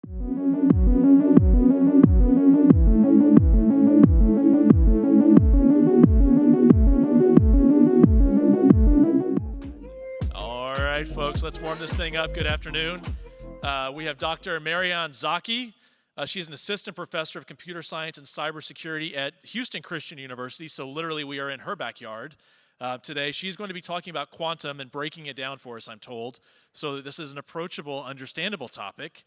All right, folks, let's warm this thing up. Good afternoon. We have Dr. Marianne Zaki. She's an assistant professor of computer science and cybersecurity at Houston Christian University, so literally we are in her backyard today. She's going to be talking about quantum and breaking it down for us, I'm told, so that this is an approachable, understandable topic.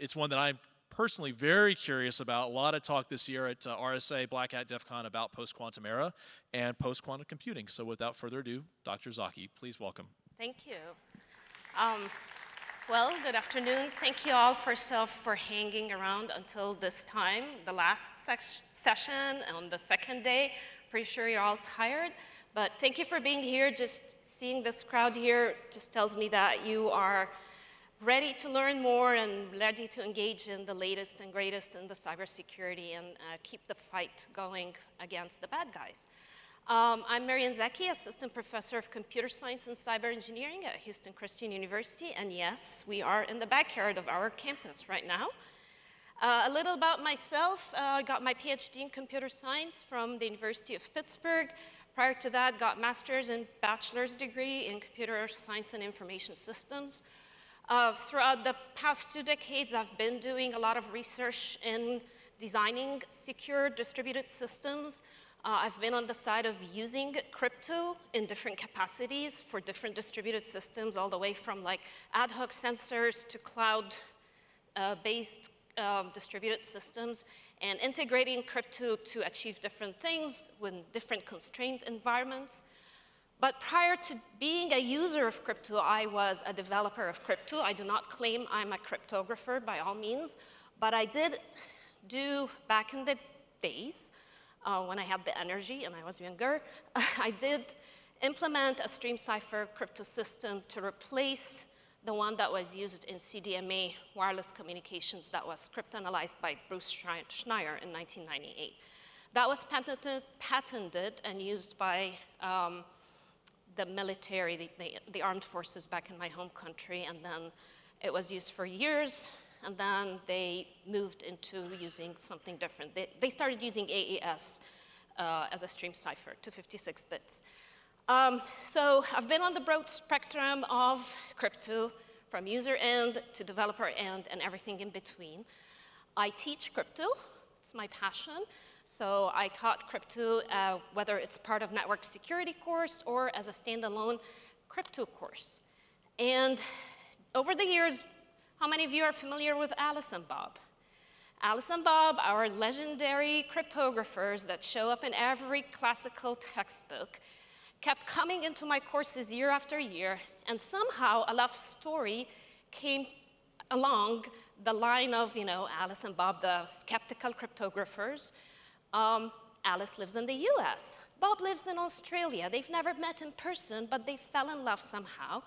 It's one that I'm personally very curious about. A lot of talk this year at RSA, Black Hat, DEF CON about post-quantum era and post-quantum computing. So without further ado, Dr. Zaki, please welcome. Thank you. Well, good afternoon. Thank you all, first off, for hanging around until this time, the last session on the second day. Pretty sure you're all tired, but thank you for being here. Just seeing this crowd here just tells me that you are ready to learn more and ready to engage in the latest and greatest in the cybersecurity and keep the fight going against the bad guys. I'm Marianne Zaki, Assistant Professor of Computer Science and Cyber Engineering at Houston Christian University, and yes, we are in the backyard of our campus right now. A little about myself, I got my PhD in Computer Science from the University of Pittsburgh. Prior to that, got master's and bachelor's degree in Computer Science and Information Systems. Throughout the past 2 decades, I've been doing a lot of research in designing secure distributed systems. I've been on the side of using crypto in different capacities for different distributed systems, all the way from like ad hoc sensors to cloud-based distributed systems, and integrating crypto to achieve different things with different constrained environments. But prior to being a user of crypto, I was a developer of crypto. I do not claim I'm a cryptographer by all means, but I did do, back in the days, when I had the energy and I was younger, I did implement a stream cipher crypto system to replace the one that was used in CDMA wireless communications that was cryptanalyzed by Bruce Schneier in 1998. That was patented and used by the military, the armed forces back in my home country, and then it was used for years, and then they moved into using something different. They started using AES as a stream cipher, 256 bits. So I've been on the broad spectrum of crypto, from user end to developer end and everything in between. I teach crypto, it's my passion. So I taught crypto, whether it's part of network security course or as a standalone crypto course. And over the years, how many of you are familiar with Alice and Bob? Alice and Bob, our legendary cryptographers that show up in every classical textbook, kept coming into my courses year after year, and somehow a love story came along the line of, Alice and Bob, the skeptical cryptographers. Alice lives in the US. Bob lives in Australia. They've never met in person, but they fell in love somehow.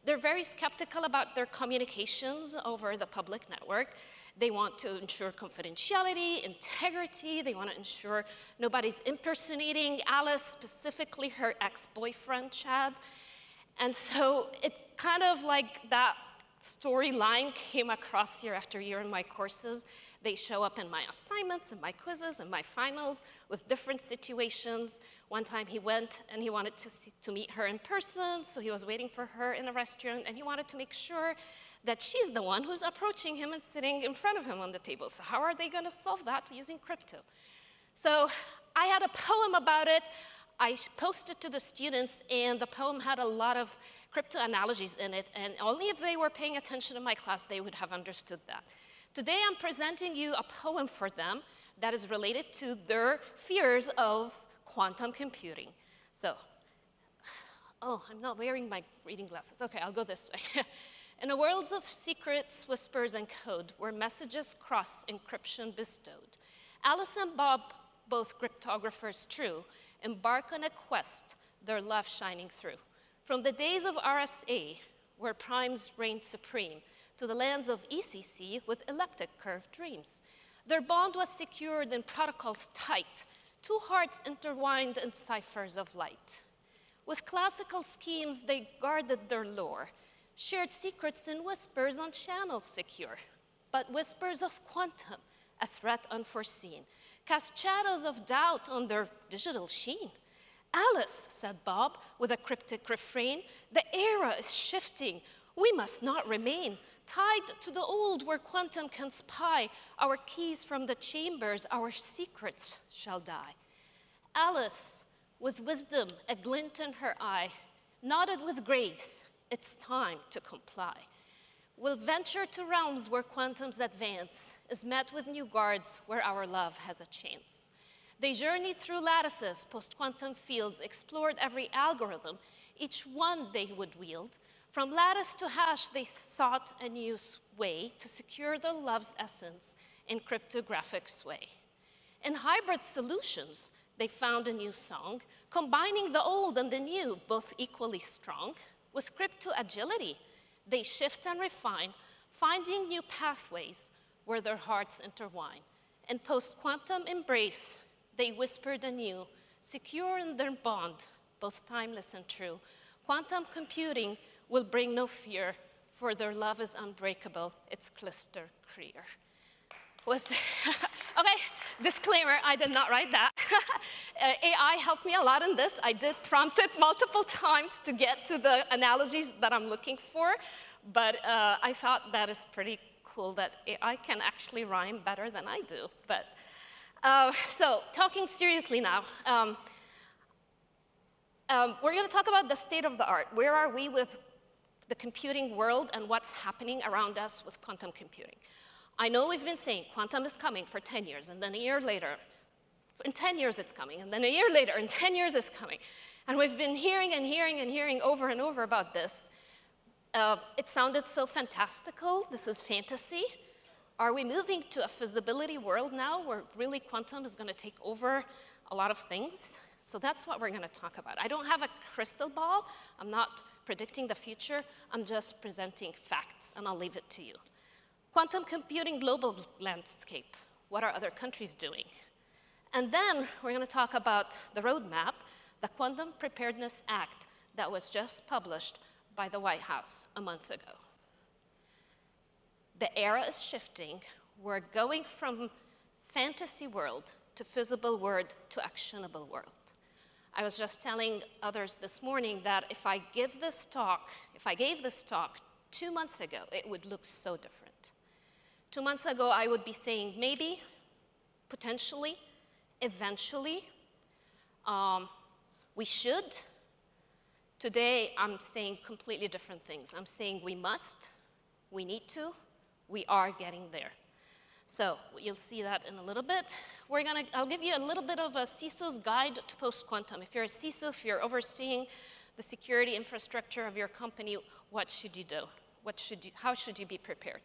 They're very skeptical about their communications over the public network. They want to ensure confidentiality, integrity. They want to ensure nobody's impersonating Alice, specifically her ex-boyfriend, Chad. And so it kind of like that storyline came across year after year in my courses. They show up in my assignments, and my quizzes, and my finals with different situations. One time he went and he wanted to meet her in person, so he was waiting for her in a restaurant, and he wanted to make sure that she's the one who's approaching him and sitting in front of him on the table. So how are they going to solve that using crypto? So I had a poem about it. I posted to the students, and the poem had a lot of crypto analogies in it, and only if they were paying attention in my class, they would have understood that. Today, I'm presenting you a poem for them that is related to their fears of quantum computing. So, oh, I'm not wearing my reading glasses. Okay, I'll go this way. In a world of secrets, whispers, and code, where messages cross encryption bestowed, Alice and Bob, both cryptographers true, embark on a quest, their love shining through. From the days of RSA, where primes reigned supreme, to the lands of ECC with elliptic curved dreams. Their bond was secured in protocols tight, two hearts intertwined in ciphers of light. With classical schemes, they guarded their lore, shared secrets in whispers on channels secure. but whispers of quantum, a threat unforeseen, cast shadows of doubt on their digital sheen. Alice, said Bob, with a cryptic refrain, the era is shifting. We must not remain tied to the old where quantum can spy our keys from the chambers, our secrets shall die. Alice, with wisdom, a glint in her eye, nodded with grace, it's time to comply. We'll venture to realms where quantum's advance is met with new guards where our love has a chance. They journeyed through lattices, post-quantum fields, explored every algorithm, each one they would wield. From lattice to hash, they sought a new way to secure their love's essence in cryptographic sway. In hybrid solutions, they found a new song, combining the old and the new, both equally strong. With crypto agility, they shift and refine, finding new pathways where their hearts intertwine. In post-quantum embrace, they whispered anew, secure in their bond, both timeless and true. Quantum computing will bring no fear, for their love is unbreakable, it's cluster clear. Okay, disclaimer, I did not write that. AI helped me a lot in this. I did prompt it multiple times to get to the analogies that I'm looking for, but I thought that is pretty cool that AI can actually rhyme better than I do. But so talking seriously now, we're going to talk about the state of the art. Where are we with the computing world and what's happening around us with quantum computing? I know we've been saying quantum is coming for 10 years, and then a year later, in 10 years it's coming, and then a year later, in 10 years it's coming. And we've been hearing and hearing and hearing over and over about this. It sounded so fantastical. This is fantasy. Are we moving to a feasibility world now where really quantum is going to take over a lot of things? So that's what we're going to talk about. I don't have a crystal ball. I'm not predicting the future. I'm just presenting facts, and I'll leave it to you. Quantum computing global landscape. What are other countries doing? And then we're going to talk about the roadmap, the Quantum Preparedness Act that was just published by the White House a month ago. The era is shifting. We're going from fantasy world to feasible world to actionable world. I was just telling others this morning that if I gave this talk 2 months ago, it would look so different. 2 months ago, I would be saying maybe, potentially, eventually, we should. Today, I'm saying completely different things. I'm saying we must, we need to, we are getting there. So you'll see that in a little bit. I'll give you a little bit of a CISO's guide to post-quantum. If you're a CISO, if you're overseeing the security infrastructure of your company, what should you do? How should you be prepared?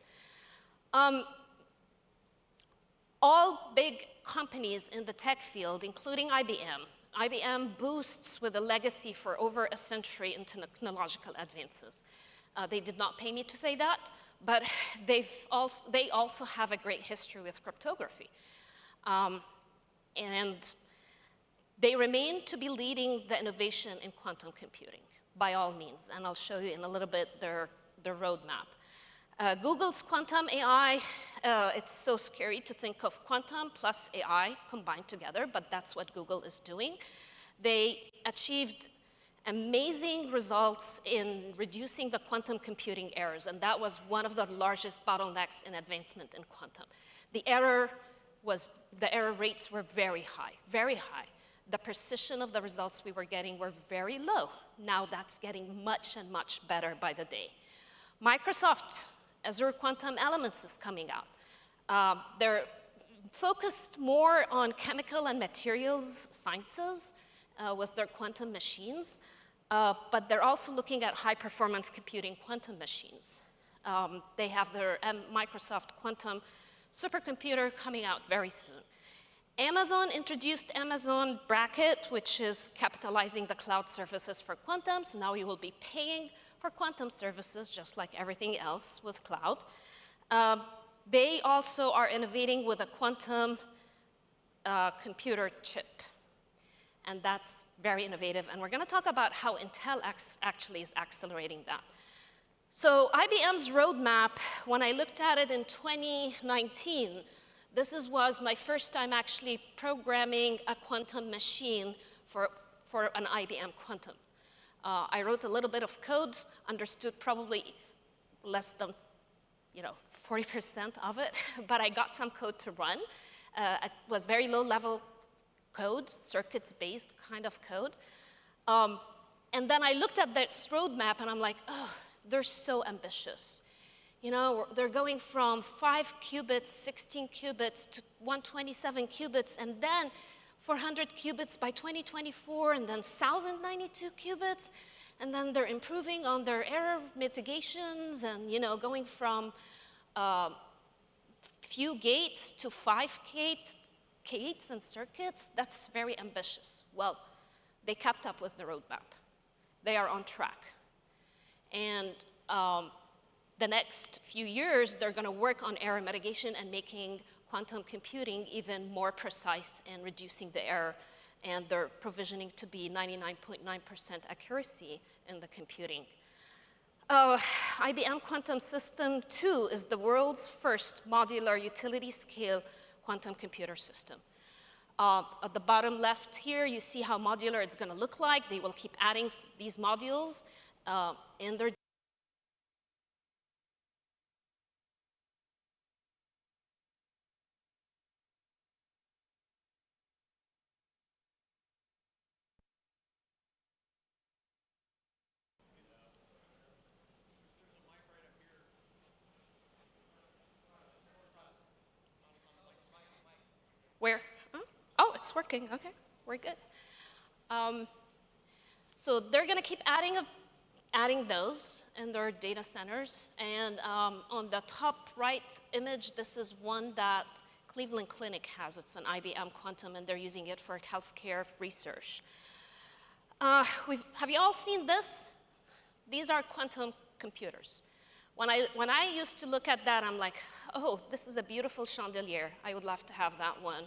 All big companies in the tech field, including IBM boasts with a legacy for over a century in technological advances. They did not pay me to say that, but they also have a great history with cryptography. And they remain to be leading the innovation in quantum computing, by all means, and I'll show you in a little bit their roadmap. Google's quantum AI, it's so scary to think of quantum plus AI combined together, but that's what Google is doing. They achieved amazing results in reducing the quantum computing errors, and that was one of the largest bottlenecks in advancement in quantum. The error rates were very high, very high. The precision of the results we were getting were very low. Now that's getting much and much better by the day. Microsoft Azure Quantum Elements is coming out. They're focused more on chemical and materials sciences with their quantum machines, but they're also looking at high-performance computing quantum machines. They have their Microsoft Quantum supercomputer coming out very soon. Amazon introduced Amazon Braket, which is capitalizing the cloud services for quantum, so now you will be paying for quantum services, just like everything else with cloud. They also are innovating with a quantum computer chip, and that's very innovative, and we're going to talk about how Intel actually is accelerating that. So IBM's roadmap, when I looked at it in 2019, was my first time actually programming a quantum machine for an IBM Quantum. I wrote a little bit of code, understood probably less than 40% of it, but I got some code to run. It was very low-level code, circuits-based kind of code. And then I looked at this roadmap, and I'm like, oh, they're so ambitious. You know, they're going from 5 qubits, 16 qubits, to 127 qubits, and then 400 qubits by 2024, and then 1,092 qubits. And then they're improving on their error mitigations and, going from few gates to 5 gates and circuits. That's very ambitious. Well, they kept up with the roadmap. They are on track. And the next few years, they're going to work on error mitigation and making quantum computing even more precise and reducing the error. And they're provisioning to be 99.9% accuracy in the computing. IBM Quantum System 2 is the world's first modular utility-scale quantum computer system. At the bottom left here, you see how modular it's going to look like. They will keep adding these modules in their Where? Oh, it's working. Okay, we're good. So they're going to keep adding those in their data centers. And on the top right image, this is one that Cleveland Clinic has. It's an IBM Quantum, and they're using it for healthcare research. Have you all seen this? These are quantum computers. When I used to look at that, I'm like, oh, this is a beautiful chandelier. I would love to have that one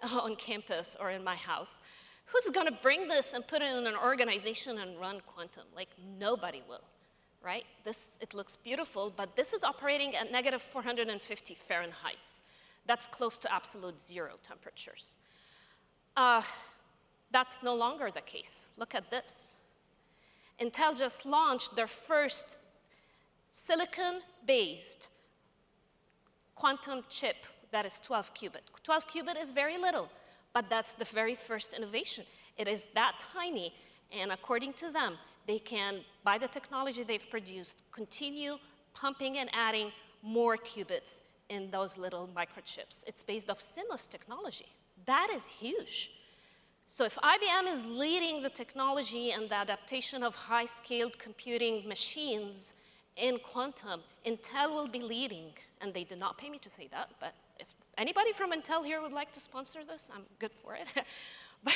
on campus or in my house. Who's going to bring this and put it in an organization and run quantum? Like, nobody will, right? It looks beautiful, but this is operating at negative 450 Fahrenheit. That's close to absolute zero temperatures. That's no longer the case. Look at this. Intel just launched their first silicon-based quantum chip that is 12 qubit. 12 qubit is very little, but that's the very first innovation. It is that tiny, and according to them, they can, by the technology they've produced, continue pumping and adding more qubits in those little microchips. It's based off CMOS technology. That is huge. So if IBM is leading the technology and the adaptation of high-scaled computing machines in quantum, Intel will be leading. And they did not pay me to say that, but if anybody from Intel here would like to sponsor this, I'm good for it. But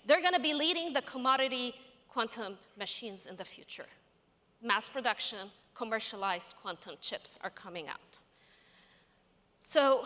they're going to be leading the commodity quantum machines in the future. Mass production, commercialized quantum chips are coming out. So,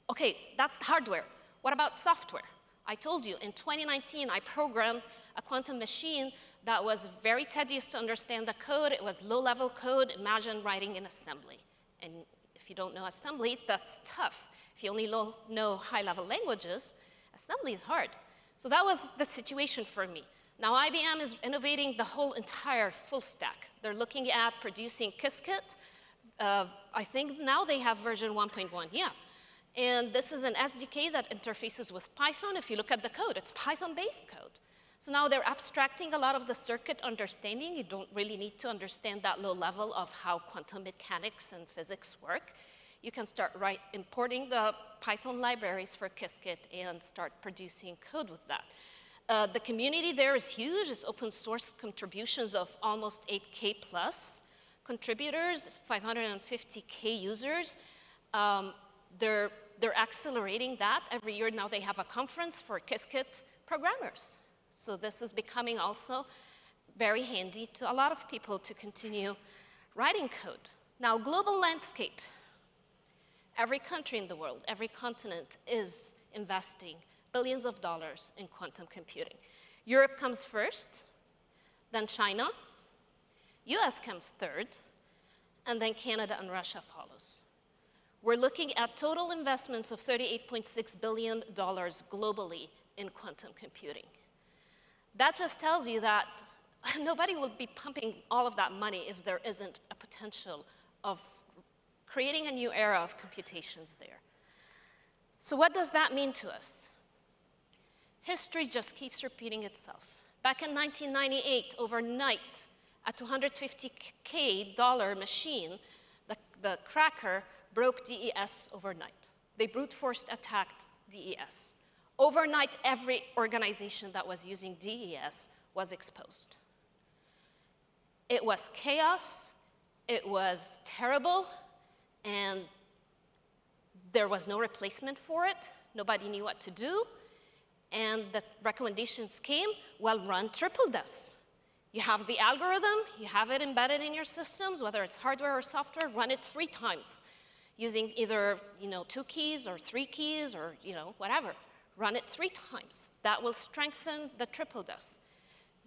okay, that's the hardware. What about software? I told you, in 2019, I programmed a quantum machine that was very tedious to understand the code. It was low-level code. Imagine writing in assembly. And if you don't know assembly, that's tough. If you only know high-level languages, assembly is hard. So that was the situation for me. Now IBM is innovating the whole entire full stack. They're looking at producing Qiskit. I think now they have version 1.1, yeah. And this is an SDK that interfaces with Python. If you look at the code, it's Python-based code. So now they're abstracting a lot of the circuit understanding. You don't really need to understand that low level of how quantum mechanics and physics work. You can start importing the Python libraries for Qiskit and start producing code with that. The community there is huge. It's open source contributions of almost 8K plus contributors, 550K users. They're accelerating that. Every year now they have a conference for Qiskit programmers. So this is becoming also very handy to a lot of people to continue writing code. Now, global landscape. Every country in the world, every continent is investing billions of dollars in quantum computing. Europe comes first, then China, US comes third, and then Canada and Russia follows. We're looking at total investments of $38.6 billion globally in quantum computing. That just tells you that nobody will be pumping all of that money if there isn't a potential of creating a new era of computations there. So what does that mean to us? History just keeps repeating itself. Back in 1998, overnight, a $250K machine, the cracker, broke DES overnight. They brute force attacked DES. Overnight, every organization that was using DES was exposed. It was chaos, it was terrible, and there was no replacement for it. Nobody knew what to do. And the recommendations came, well, run triple-DES. You have the algorithm, you have it embedded in your systems, whether it's hardware or software, run it 3 times using either 2 keys or 3 keys or whatever. Run it 3 times. That will strengthen the triple-DES.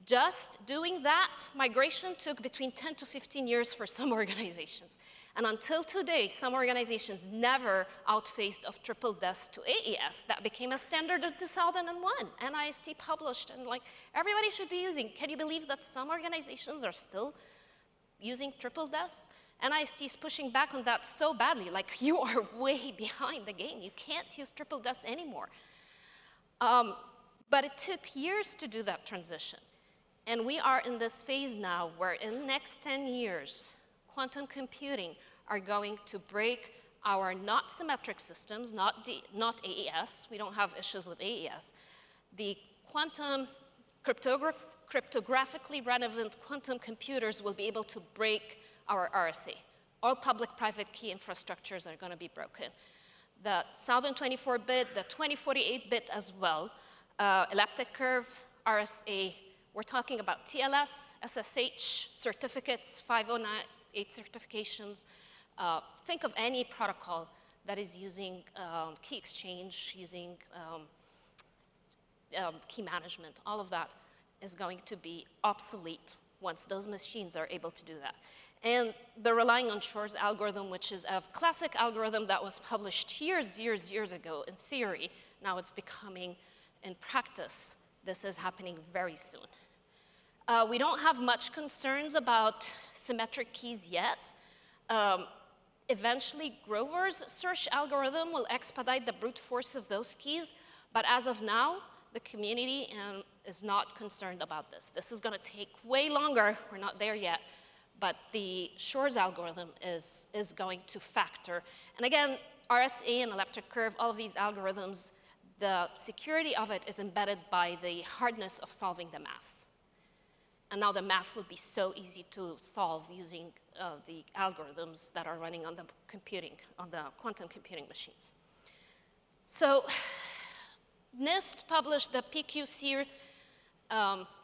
Just doing that migration took between 10 to 15 years for some organizations. And until today, some organizations never outphased of triple-DES to AES. That became a standard in 2001. NIST published, and everybody should be using. Can you believe that some organizations are still using triple-DES? NIST is pushing back on that so badly, you are way behind the game. You can't use triple-DES anymore. But it took years to do that transition. And we are in this phase now where in the next 10 years, quantum computing are going to break our not symmetric systems, not AES. We don't have issues with AES. The quantum cryptographically relevant quantum computers will be able to break our RSA. All public-private key infrastructures are going to be broken. The Southern 24-bit, the 2048-bit as well, elliptic curve, RSA. We're talking about TLS, SSH certificates, 509(8) certifications. Think of any protocol that is using key exchange, using key management. All of that is going to be obsolete once those machines are able to do that. And they're relying on Shor's algorithm, which is a classic algorithm that was published years ago in theory. Now it's becoming in practice. This is happening very soon. We don't have much concerns about symmetric keys yet. Eventually, Grover's search algorithm will expedite the brute force of those keys. But as of now, the community is not concerned about this. This is going to take way longer. We're not there yet. But the Shor's algorithm is going to factor. And again, RSA and elliptic curve, all of these algorithms, the security of it is embedded by the hardness of solving the math. And now the math will be so easy to solve using the algorithms that are running on the quantum computing machines. So NIST published the PQC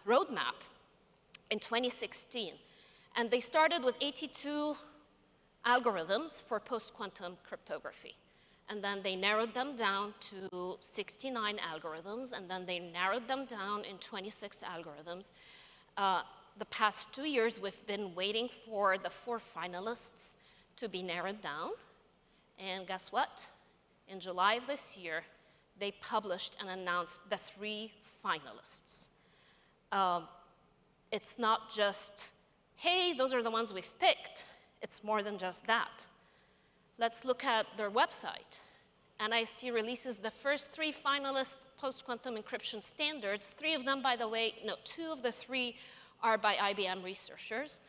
roadmap in 2016. And they started with 82 algorithms for post-quantum cryptography. And then they narrowed them down to 69 algorithms, and then they narrowed them down in 26 algorithms. The past 2 years, we've been waiting for the 4 finalists to be narrowed down. And guess what? In July of this year, they published and announced the 3 finalists. It's not just, hey, those are the ones we've picked. It's more than just that. Let's look at their website. NIST releases the first 3 finalist post-quantum encryption standards. 3 of them, by the way, no, 2 of the 3 are by IBM researchers.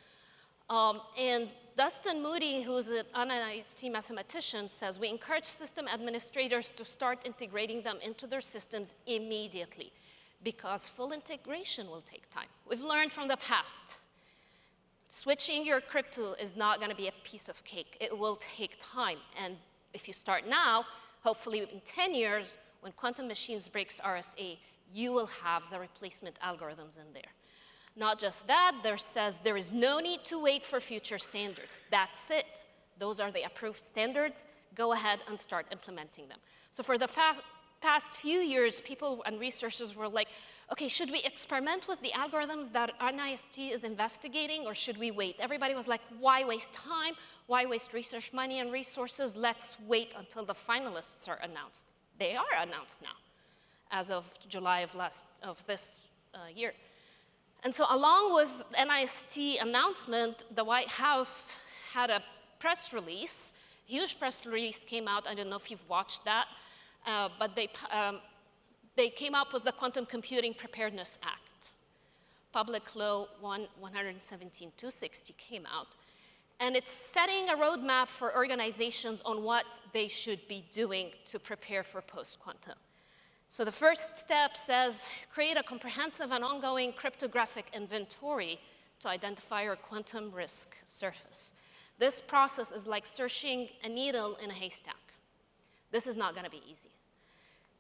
And Dustin Moody, who's an NIST mathematician, says, we encourage system administrators to start integrating them into their systems immediately because full integration will take time. We've learned from the past. Switching your crypto is not going to be a piece of cake. It will take time. And if you start now, hopefully in 10 years, when quantum machines breaks RSA, you will have the replacement algorithms in there. Not just that, there says there is no need to wait for future standards. That's it. Those are the approved standards. Go ahead and start implementing them. So for the past few years, people and researchers were like, okay, should we experiment with the algorithms that NIST is investigating, or should we wait? Everybody was like, why waste time? Why waste research money and resources? Let's wait until the finalists are announced. They are announced now, as of July of this year. And so along with NIST announcement, the White House had a press release, huge press release came out. I don't know if you've watched that, but they came up with the Quantum Computing Preparedness Act. Public Law 117-260 came out, and it's setting a roadmap for organizations on what they should be doing to prepare for post-quantum. So the first step says, create a comprehensive and ongoing cryptographic inventory to identify your quantum risk surface. This process is like searching a needle in a haystack. This is not going to be easy.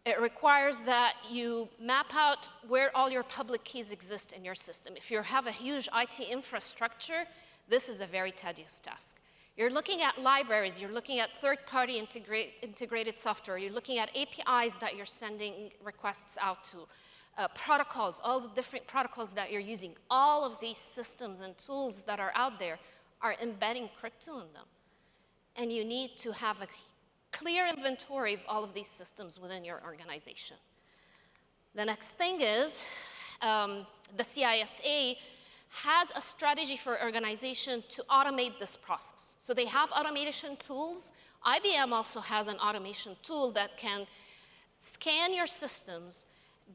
It requires that you map out where all your public keys exist in your system. If you have a huge IT infrastructure, this is a very tedious task. You're looking at libraries, you're looking at third-party integrated software, you're looking at APIs that you're sending requests out to, protocols, all the different protocols that you're using. All of these systems and tools that are out there are embedding crypto in them. And you need to have a clear inventory of all of these systems within your organization. The next thing is the CISA has a strategy for organization to automate this process. So they have automation tools. IBM also has an automation tool that can scan your systems,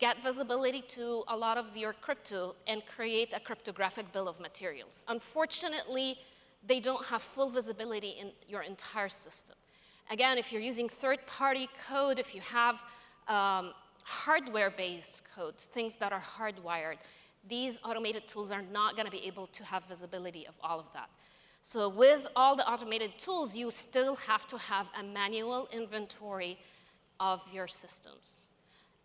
get visibility to a lot of your crypto, and create a cryptographic bill of materials. Unfortunately, they don't have full visibility in your entire system. Again, if you're using third-party code, if you have hardware-based codes, things that are hardwired, these automated tools are not going to be able to have visibility of all of that. So with all the automated tools, you still have to have a manual inventory of your systems.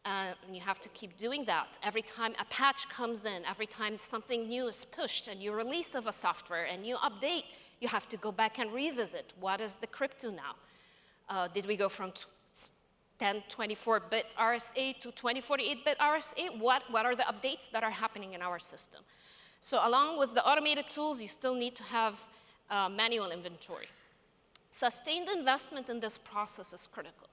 And you have to keep doing that. Every time a patch comes in, every time something new is pushed, a new release of a software, a new update, you have to go back and revisit. What is the crypto now? Did we go from 1024-bit RSA to 2048-bit RSA? What are the updates that are happening in our system? So along with the automated tools, you still need to have manual inventory. Sustained investment in this process is critical.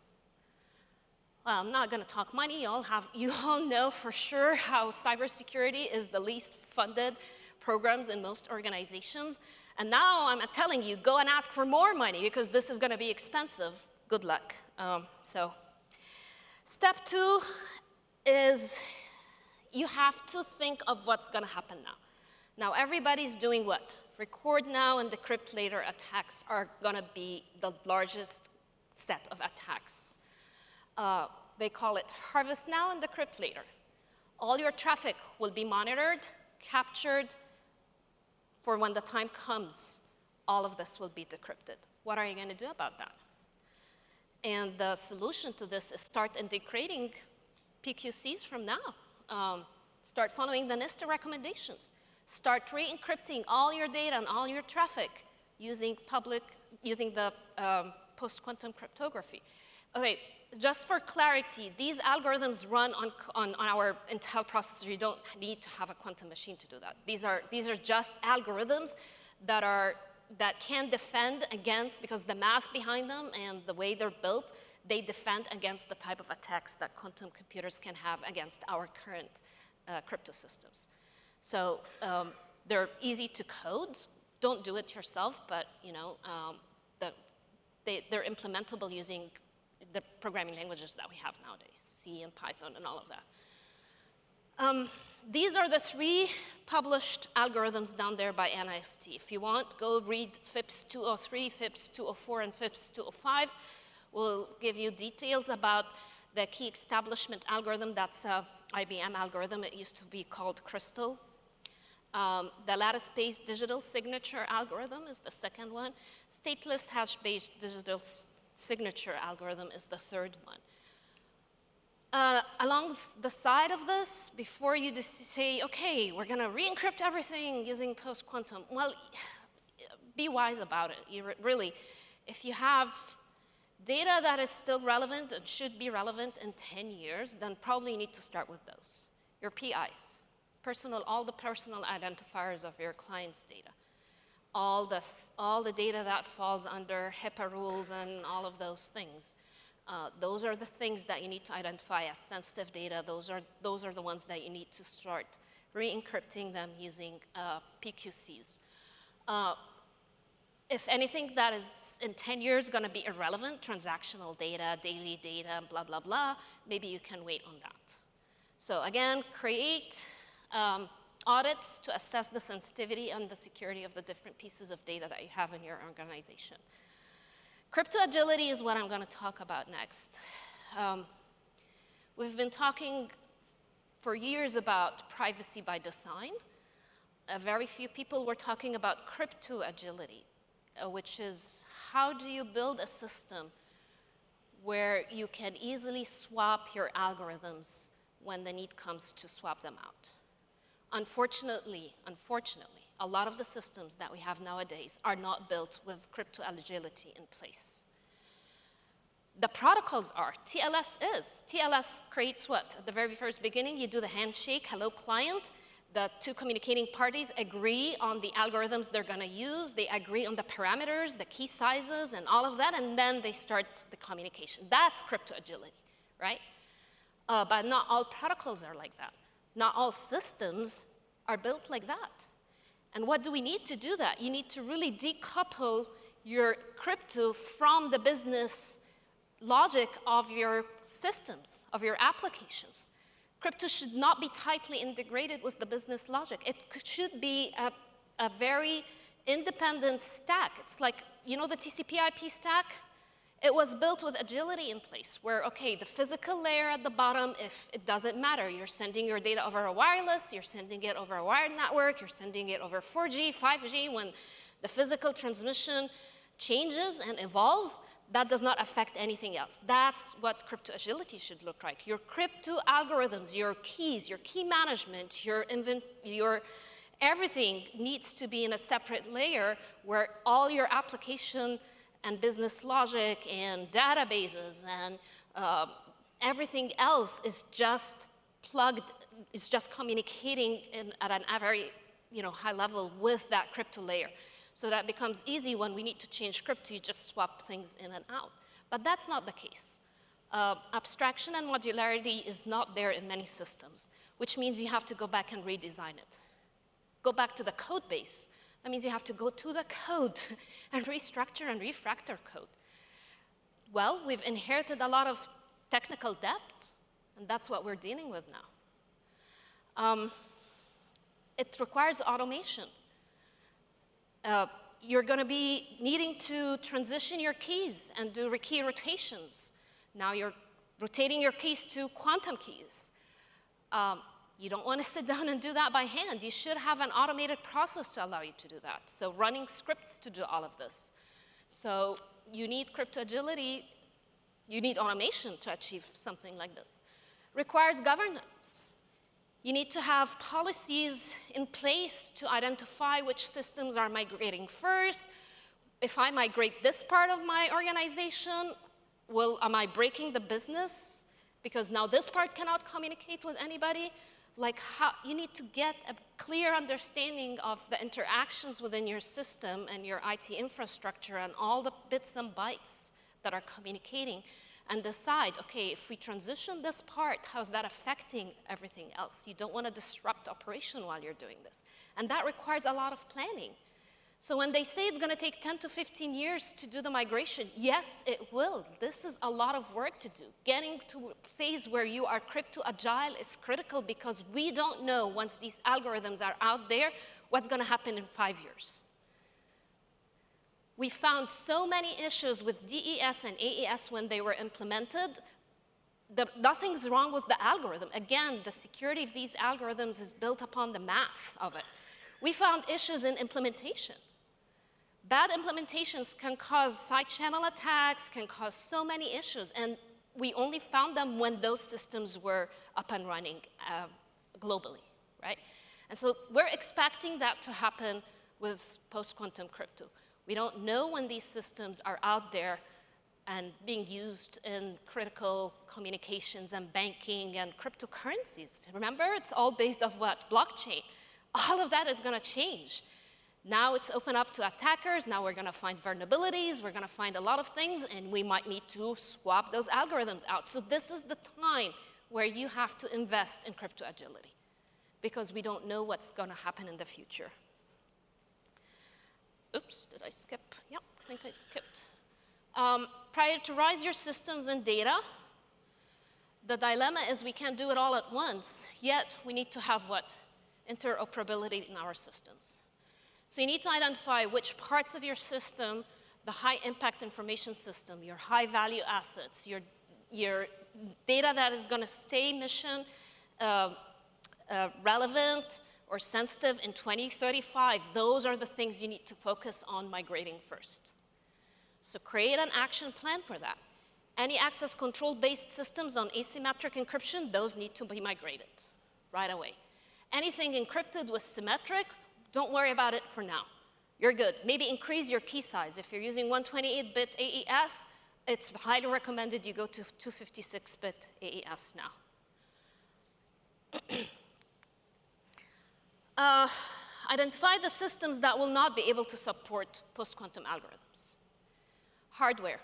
Well, I'm not going to talk money. You all know for sure how cybersecurity is the least funded programs in most organizations. And now I'm telling you, go and ask for more money because this is going to be expensive. Good luck. Step 2 is you have to think of what's going to happen now. Now, everybody's doing what? Record now and decrypt later attacks are going to be the largest set of attacks. They call it harvest now and decrypt later. All your traffic will be monitored, captured. For when the time comes, all of this will be decrypted. What are you going to do about that? And the solution to this is start integrating PQCs from now. Start following the NIST recommendations. Start re-encrypting all your data and all your traffic using the post-quantum cryptography. Okay, just for clarity, these algorithms run on our Intel processor. You don't need to have a quantum machine to do that. These are just algorithms that can defend against, because the math behind them and the way they're built, they defend against the type of attacks that quantum computers can have against our current crypto systems. So they're easy to code. Don't do it yourself, but they're implementable using the programming languages that we have nowadays, C and Python and all of that. These are the 3 published algorithms down there by NIST. If you want, go read FIPS 203, FIPS 204, and FIPS 205. We'll give you details about the key establishment algorithm. That's an IBM algorithm. It used to be called Crystal. The lattice-based digital signature algorithm is the second one. Stateless hash-based digital signature algorithm is the third one. Along the side of this, before you just say, okay, we're going to re-encrypt everything using post-quantum, well, be wise about it. Really, if you have data that is still relevant and should be relevant in 10 years, then probably you need to start with those. your PIs, all the personal identifiers of your client's data, all the data that falls under HIPAA rules and all of those things. Those are the things that you need to identify as sensitive data. Those are the ones that you need to start re-encrypting them using PQCs. If anything that is in 10 years going to be irrelevant, transactional data, daily data, blah, blah, blah, maybe you can wait on that. So again, create audits to assess the sensitivity and the security of the different pieces of data that you have in your organization. Crypto agility is what I'm going to talk about next. We've been talking for years about privacy by design. Very few people were talking about crypto agility, which is how do you build a system where you can easily swap your algorithms when the need comes to swap them out. Unfortunately, a lot of the systems that we have nowadays are not built with crypto agility in place. The protocols are. TLS is. TLS creates what? At the very first beginning, you do the handshake, hello client. The two communicating parties agree on the algorithms they're going to use. They agree on the parameters, the key sizes, and all of that, and then they start the communication. That's crypto agility, right? But not all protocols are like that. Not all systems are built like that. And what do we need to do that? You need to really decouple your crypto from the business logic of your systems, of your applications. Crypto should not be tightly integrated with the business logic. It should be a very independent stack. It's like, you know the TCP/IP stack? It was built with agility in place, where, okay, the physical layer at the bottom, if it doesn't matter, you're sending your data over a wireless, you're sending it over a wired network, you're sending it over 4G, 5G, when the physical transmission changes and evolves, that does not affect anything else. That's what crypto agility should look like. Your crypto algorithms, your keys, your key management, your everything needs to be in a separate layer where all your application and business logic and databases and everything else is just plugged, is just communicating at a very high level with that crypto layer. So that becomes easy when we need to change crypto, you just swap things in and out. But that's not the case. Abstraction and modularity is not there in many systems, which means you have to go back and redesign it. Go back to the code base. That means you have to go to the code and restructure and refactor code. Well, we've inherited a lot of technical debt, and that's what we're dealing with now. It requires automation. You're going to be needing to transition your keys and do key rotations. Now you're rotating your keys to quantum keys. You don't want to sit down and do that by hand. You should have an automated process to allow you to do that. So running scripts to do all of this. So you need crypto agility. You need automation to achieve something like this. Requires governance. You need to have policies in place to identify which systems are migrating first. If I migrate this part of my organization, am I breaking the business? Because now this part cannot communicate with anybody. You need to get a clear understanding of the interactions within your system and your IT infrastructure and all the bits and bytes that are communicating, and decide, okay, if we transition this part, how's that affecting everything else? You don't want to disrupt operation while you're doing this. And that requires a lot of planning. So when they say it's going to take 10 to 15 years to do the migration, yes, it will. This is a lot of work to do. Getting to a phase where you are crypto agile is critical because we don't know, once these algorithms are out there, what's going to happen in 5 years. We found so many issues with DES and AES when they were implemented. Nothing's wrong with the algorithm. Again, the security of these algorithms is built upon the math of it. We found issues in implementation. Bad implementations can cause side channel attacks, can cause so many issues, and we only found them when those systems were up and running globally, right? And so we're expecting that to happen with post-quantum crypto. We don't know when these systems are out there and being used in critical communications and banking and cryptocurrencies. Remember, it's all based off what? Blockchain. All of that is going to change. Now it's open up to attackers. Now we're going to find vulnerabilities. We're going to find a lot of things, and we might need to swap those algorithms out. So this is the time where you have to invest in crypto agility, because we don't know what's going to happen in the future. Oops, did I skip? Yep, I think I skipped. Prioritize your systems and data. The dilemma is we can't do it all at once, yet we need to have what? Interoperability in our systems. So you need to identify which parts of your system, the high impact information system, your high value assets, your data that is going to stay mission relevant or sensitive in 2035, those are the things you need to focus on migrating first. So create an action plan for that. Any access control-based systems on asymmetric encryption, those need to be migrated right away. Anything encrypted with symmetric, don't worry about it for now. You're good. Maybe increase your key size. If you're using 128-bit AES, it's highly recommended you go to 256-bit AES now. Identify the systems that will not be able to support post-quantum algorithms. Hardware,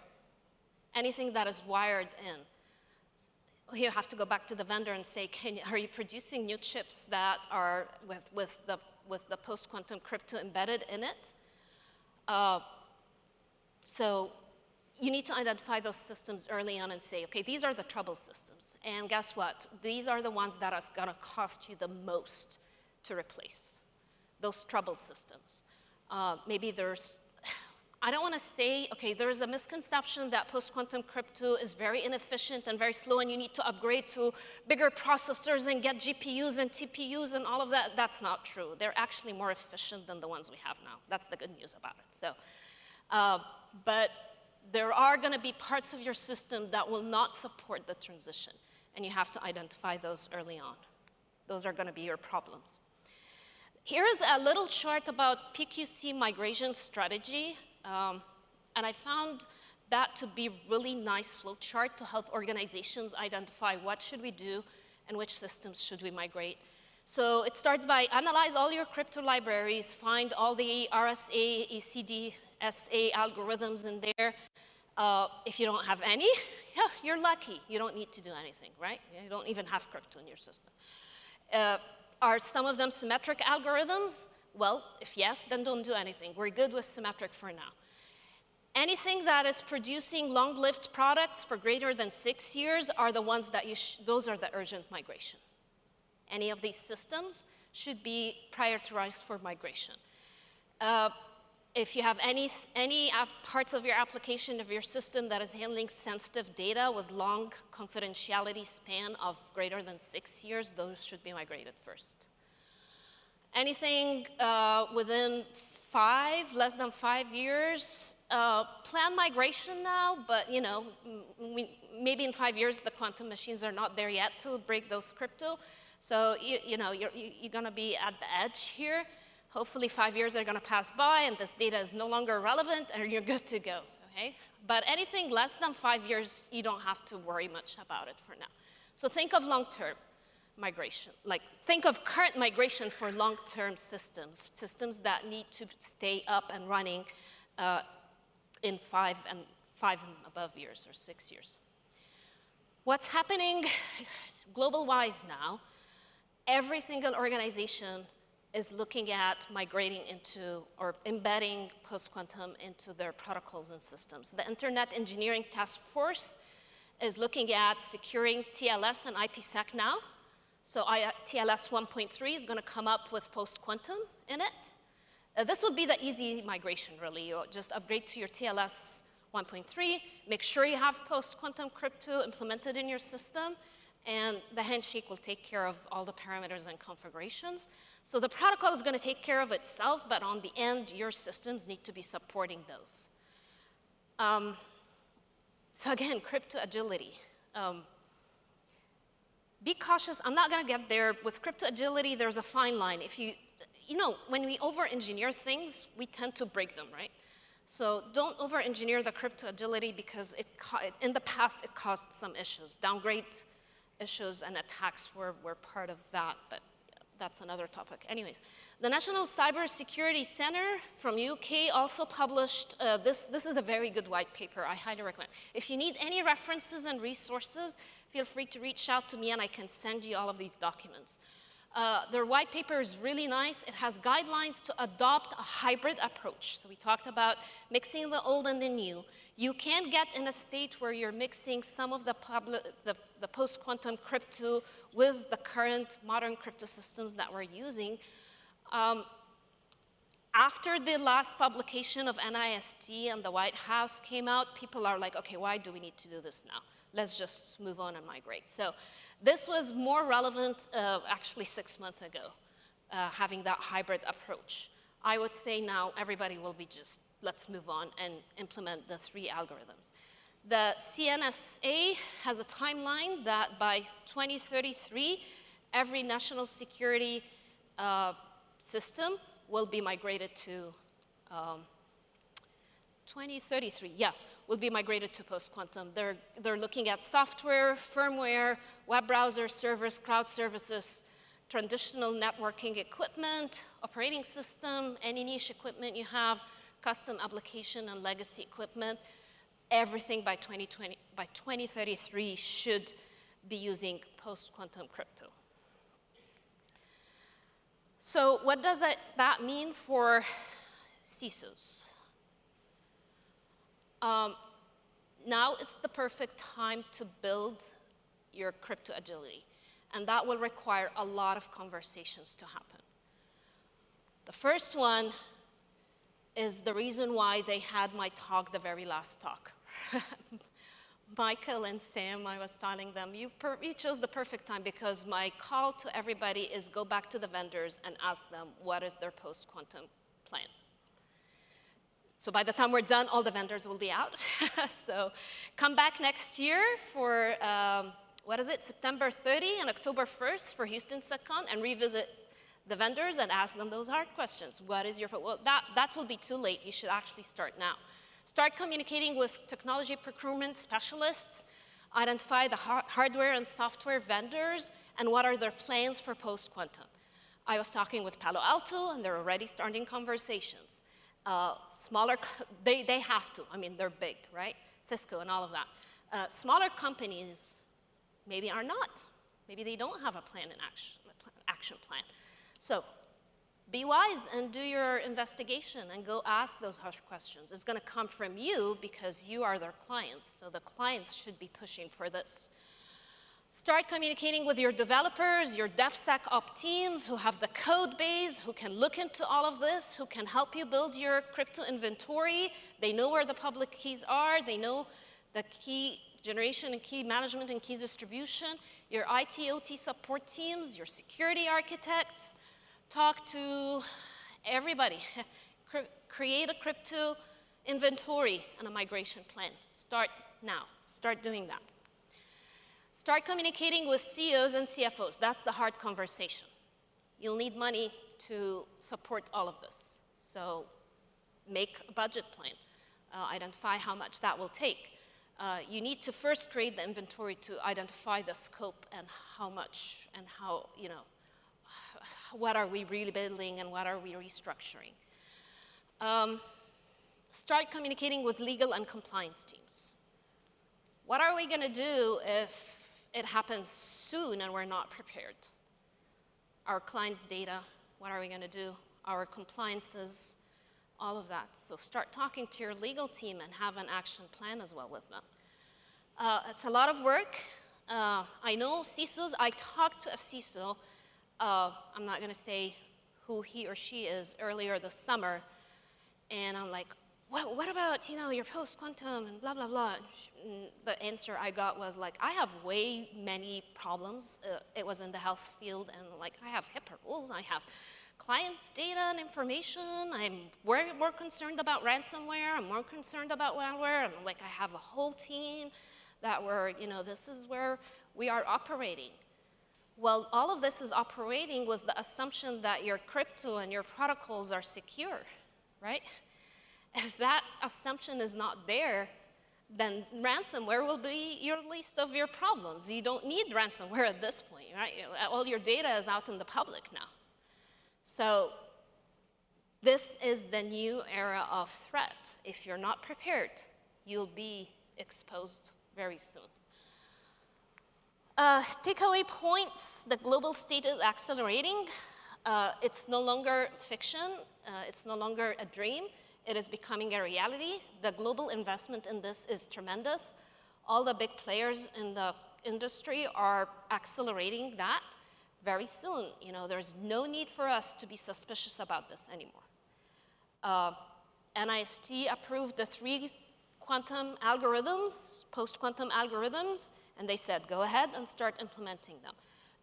anything that is wired in. You have to go back to the vendor and say, are you producing new chips that are with the post-quantum crypto embedded in it? So you need to identify those systems early on and say, okay, these are the trouble systems. And guess what? These are the ones that are going to cost you the most to replace, those trouble systems. Maybe there's, I don't want to say, okay, there's a misconception that post-quantum crypto is very inefficient and very slow and you need to upgrade to bigger processors and get GPUs and TPUs and all of that. That's not true. They're actually more efficient than the ones we have now. That's the good news about it. So, but there are going to be parts of your system that will not support the transition, and you have to identify those early on. Those are going to be your problems. Here is a little chart about PQC migration strategy. And I found that to be a really nice flow chart to help organizations identify what should we do and which systems should we migrate. So it starts by analyze all your crypto libraries, find all the RSA, ACD, SA algorithms in there. If you don't have any, yeah, you're lucky. You don't need to do anything, right? You don't even have crypto in your system. Are some of them symmetric algorithms? Well, if yes, then don't do anything. We're good with symmetric for now. Anything that is producing long-lived products for greater than 6 years are the ones that those are the urgent migration. Any of these systems should be prioritized for migration. If you have any parts of your application of your system that is handling sensitive data with long confidentiality span of greater than 6 years, those should be migrated first. Anything within less than 5 years, plan migration now, but you know, maybe in 5 years the quantum machines are not there yet to break those crypto. So you're going to be at the edge here. Hopefully 5 years are going to pass by and this data is no longer relevant and you're good to go, okay? But anything less than 5 years, you don't have to worry much about it for now. So think of long-term migration. Like, think of current migration for long-term systems, systems that need to stay up and running in 5 and above years or 6 years. What's happening global-wise now, every single organization is looking at migrating into or embedding post-quantum into their protocols and systems. The Internet Engineering Task Force is looking at securing TLS and IPsec now. So TLS 1.3 is going to come up with post-quantum in it. This would be the easy migration, really. You just upgrade to your TLS 1.3, make sure you have post-quantum crypto implemented in your system, and the handshake will take care of all the parameters and configurations. So the protocol is going to take care of itself, but on the end, your systems need to be supporting those. So again, crypto agility. Be cautious. I'm not going to get there. With crypto agility, there's a fine line. If you know, when we over-engineer things, we tend to break them, right? So don't over-engineer the crypto agility because in the past it caused some issues. Downgrade issues and attacks were part of that, but that's another topic. Anyways, the National Cybersecurity Center from UK also published, this is a very good white paper, I highly recommend. If you need any references and resources, feel free to reach out to me and I can send you all of these documents. Their white paper is really nice. It has guidelines to adopt a hybrid approach. So we talked about mixing the old and the new. You can get in a state where you're mixing some of the post-quantum crypto with the current modern crypto systems that we're using. After the last publication of NIST and the White House came out, people are like, okay, why do we need to do this now? Let's just move on and migrate. So this was more relevant actually 6 months ago, having that hybrid approach. I would say now everybody will be just, let's move on and implement the 3 algorithms. The CNSA has a timeline that by 2033, every national security system will be migrated to 2033, yeah, will be migrated to post-quantum. They're looking at software, firmware, web browser, servers, cloud services, traditional networking equipment, operating system, any niche equipment you have, custom application and legacy equipment. Everything by 2033 should be using post-quantum crypto. So what does that mean for CISOs? Now it's the perfect time to build your crypto agility, and that will require a lot of conversations to happen. The first one is the reason why they had my talk, the very last talk. Michael and Sam, I was telling them, you chose the perfect time because my call to everybody is go back to the vendors and ask them what is their post-quantum plan. So by the time we're done, all the vendors will be out. So come back next year for, what is it, September 30 and October 1st for Houston SecCon and revisit the vendors and ask them those hard questions. What is your, well, that will be too late. You should actually start now. Start communicating with technology procurement specialists, identify the hardware and software vendors, and what are their plans for post-quantum. I was talking with Palo Alto, and they're already starting conversations. Smaller, they have to. I mean, they're big, right? Cisco and all of that. Smaller companies maybe are not. Maybe they don't have a plan in action plan. So be wise and do your investigation and go ask those hard questions. It's going to come from you because you are their clients. So the clients should be pushing for this. Start communicating with your developers, your DevSecOps teams who have the code base, who can look into all of this, who can help you build your crypto inventory. They know where the public keys are. They know the key generation and key management and key distribution. Your IT/OT support teams, your security architects. Talk to everybody. Create a crypto inventory and a migration plan. Start now. Start doing that. Start communicating with CEOs and CFOs. That's the hard conversation. You'll need money to support all of this. So make a budget plan. Identify how much that will take. You need to first create the inventory to identify the scope and how much and how, you know, what are we really building and what are we restructuring. Start communicating with legal and compliance teams. What are we going to do if it happens soon and we're not prepared? Our clients' data, what are we going to do? Our compliances, all of that. So start talking to your legal team and have an action plan as well with them. It's a lot of work. I know CISOs, I talked to a CISO, I'm not going to say who he or she is, earlier this summer, and I'm like, what about, you know, your post-quantum and blah, blah, blah. And the answer I got was like, I have way many problems. It was in the health field, and like, I have HIPAA rules, I have clients' data and information, I'm more concerned about ransomware, I'm more concerned about malware, and like, I have a whole team that you know, this is where we are operating. Well, all of this is operating with the assumption that your crypto and your protocols are secure, right? If that assumption is not there, then ransomware will be your least of your problems. You don't need ransomware at this point, right? All your data is out in the public now. So this is the new era of threat. If you're not prepared, you'll be exposed very soon. Takeaway points: the global state is accelerating. It's no longer fiction. It's no longer a dream. It is becoming a reality. The global investment in this is tremendous. All the big players in the industry are accelerating that very soon. You know, there's no need for us to be suspicious about this anymore. NIST approved the 3 quantum algorithms, post-quantum algorithms, and they said, go ahead and start implementing them.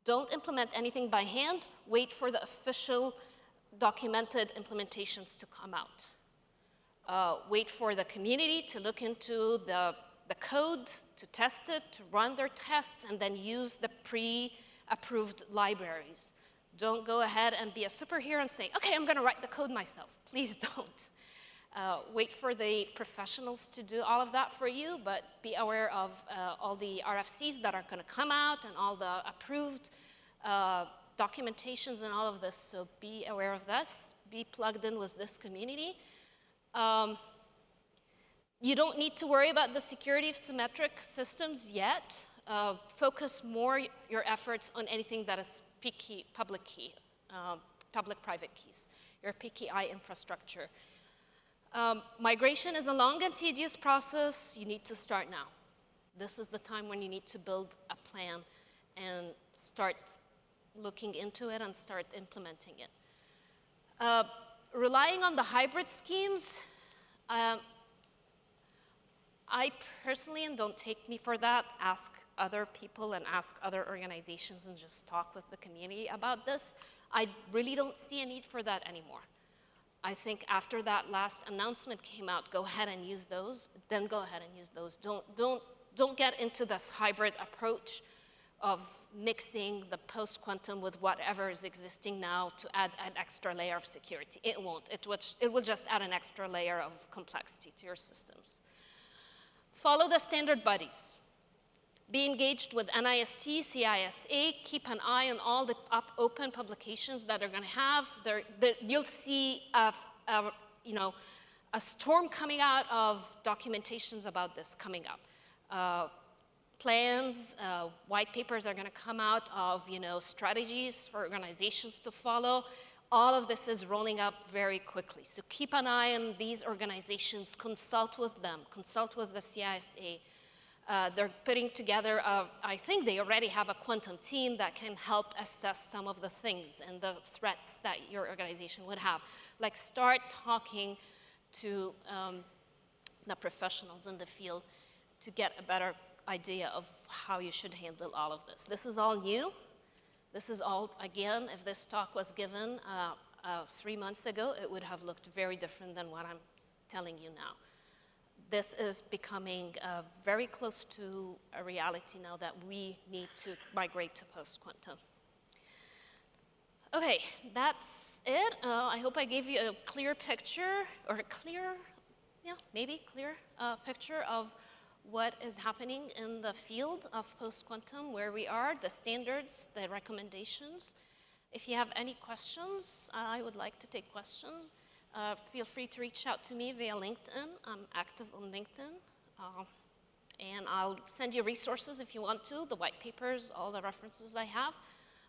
Don't implement anything by hand. Wait for the official documented implementations to come out. Wait for the community to look into the code, to test it, to run their tests, and then use the pre-approved libraries. Don't go ahead and be a superhero and say, okay, I'm going to write the code myself. Please don't. Wait for the professionals to do all of that for you, but be aware of all the RFCs that are going to come out and all the approved documentations and all of this. So be aware of this. Be plugged in with this community. You don't need to worry about the security of symmetric systems yet. Focus more your efforts on anything that is public key, public-private keys, your PKI infrastructure. Migration is a long and tedious process. You need to start now. This is the time when you need to build a plan and start looking into it and start implementing it. Relying on the hybrid schemes, I personally, and don't take me for that, ask other people and ask other organizations and just talk with the community about this. I really don't see a need for that anymore. I think after that last announcement came out, go ahead and use those, then go ahead and use those. Don't get into this hybrid approach of mixing the post-quantum with whatever is existing now to add an extra layer of security. It won't. It will just add an extra layer of complexity to your systems. Follow the standard bodies. Be engaged with NIST, CISA. Keep an eye on all the open publications that are going to have. You'll see a storm coming out of documentations about this coming up. Plans, white papers are going to come out of strategies for organizations to follow. All of this is rolling up very quickly. So keep an eye on these organizations. Consult with them. Consult with the CISA. They're putting together, I think they already have a quantum team that can help assess some of the things and the threats that your organization would have. Like, start talking to the professionals in the field to get a better idea of how you should handle all of this. This is all new. This is all, again, if this talk was given 3 months ago, it would have looked very different than what I'm telling you now. This is becoming very close to a reality now that we need to migrate to post-quantum. Okay, that's it. I hope I gave you a clear picture, or a clear picture of what is happening in the field of post-quantum, where we are, the standards, the recommendations. If you have any questions, I would like to take questions. Feel free to reach out to me via LinkedIn. I'm active on LinkedIn. And I'll send you resources if you want to, the white papers, all the references I have.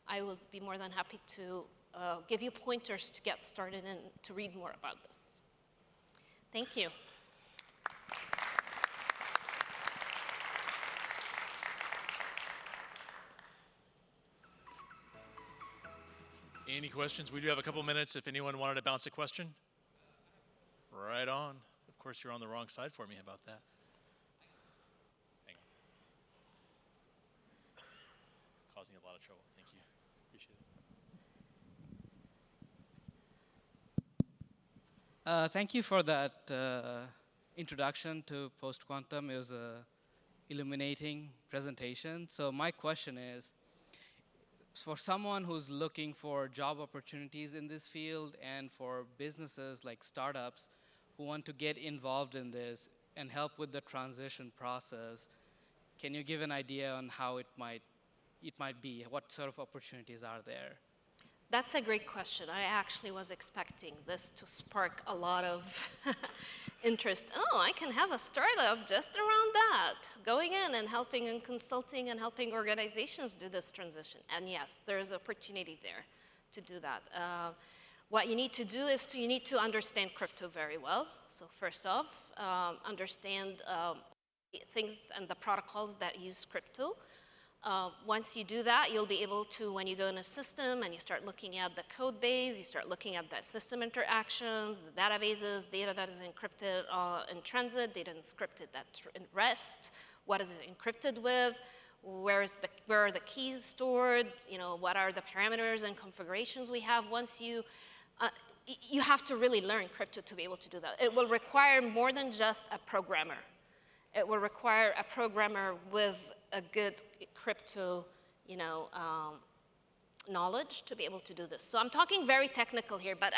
I will be more than happy to give you pointers to get started and to read more about this. Thank you. Any questions? We do have a couple minutes if anyone wanted to bounce a question. Right on. Of course, you're on the wrong side for me. How about that? Hang on. Causing you a lot of trouble. Thank you. Appreciate it. Thank you for that introduction to post-quantum. It was an illuminating presentation. So my question is, for someone who's looking for job opportunities in this field and for businesses like startups, who want to get involved in this and help with the transition process, can you give an idea on how it might be? What sort of opportunities are there? That's a great question. I actually was expecting this to spark a lot of interest. Oh, I can have a startup just around that, going in and helping and consulting and helping organizations do this transition. And yes, there is opportunity there to do that. What you need to do is you need to understand crypto very well. So first off, understand things and the protocols that use crypto. Once you do that, you'll be able to, when you go in a system and you start looking at the code base, you start looking at the system interactions, the databases, data that is encrypted in transit, data encrypted in rest, what is it encrypted with, where are the keys stored, what are the parameters and configurations we have. Once you have to really learn crypto to be able to do that. It will require more than just a programmer. It will require a programmer with a good crypto, knowledge to be able to do this. So I'm talking very technical here, but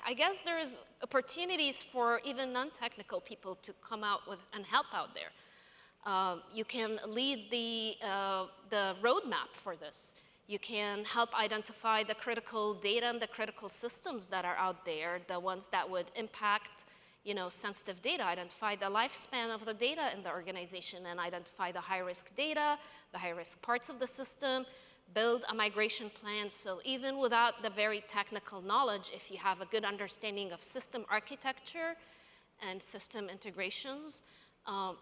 I guess there's opportunities for even non-technical people to come out with and help out there. You can lead the roadmap for this. You can help identify the critical data and the critical systems that are out there, the ones that would impact sensitive data, identify the lifespan of the data in the organization and identify the high-risk data, the high-risk parts of the system, build a migration plan. So even without the very technical knowledge, if you have a good understanding of system architecture and system integrations,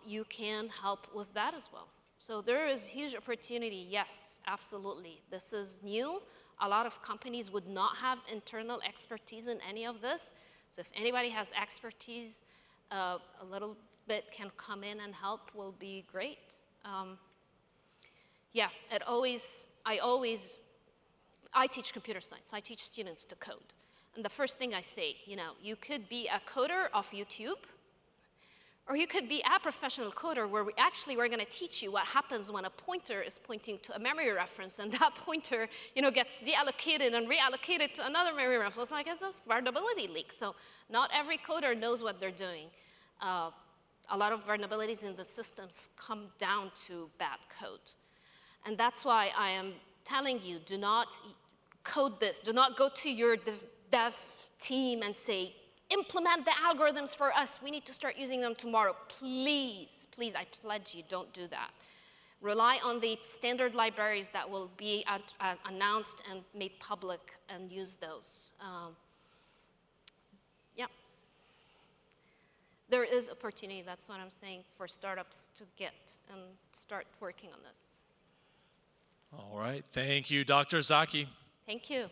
you can help with that as well. So there is huge opportunity, yes, absolutely. This is new. A lot of companies would not have internal expertise in any of this. So if anybody has expertise, a little bit can come in and help will be great. Yeah, I teach computer science. I teach students to code. And the first thing I say, you could be a coder off YouTube, or you could be a professional coder where we're going to teach you what happens when a pointer is pointing to a memory reference and that pointer, gets deallocated and reallocated to another memory reference. Like it's a vulnerability leak. So not every coder knows what they're doing. A lot of vulnerabilities in the systems come down to bad code. And that's why I am telling you, do not code this. Do not go to your dev team and say, implement the algorithms for us. We need to start using them tomorrow. Please, please, I pledge you, don't do that. Rely on the standard libraries that will be announced and made public and use those. Yeah. There is opportunity, that's what I'm saying, for startups to get and start working on this. All right, thank you, Dr. Zaki. Thank you.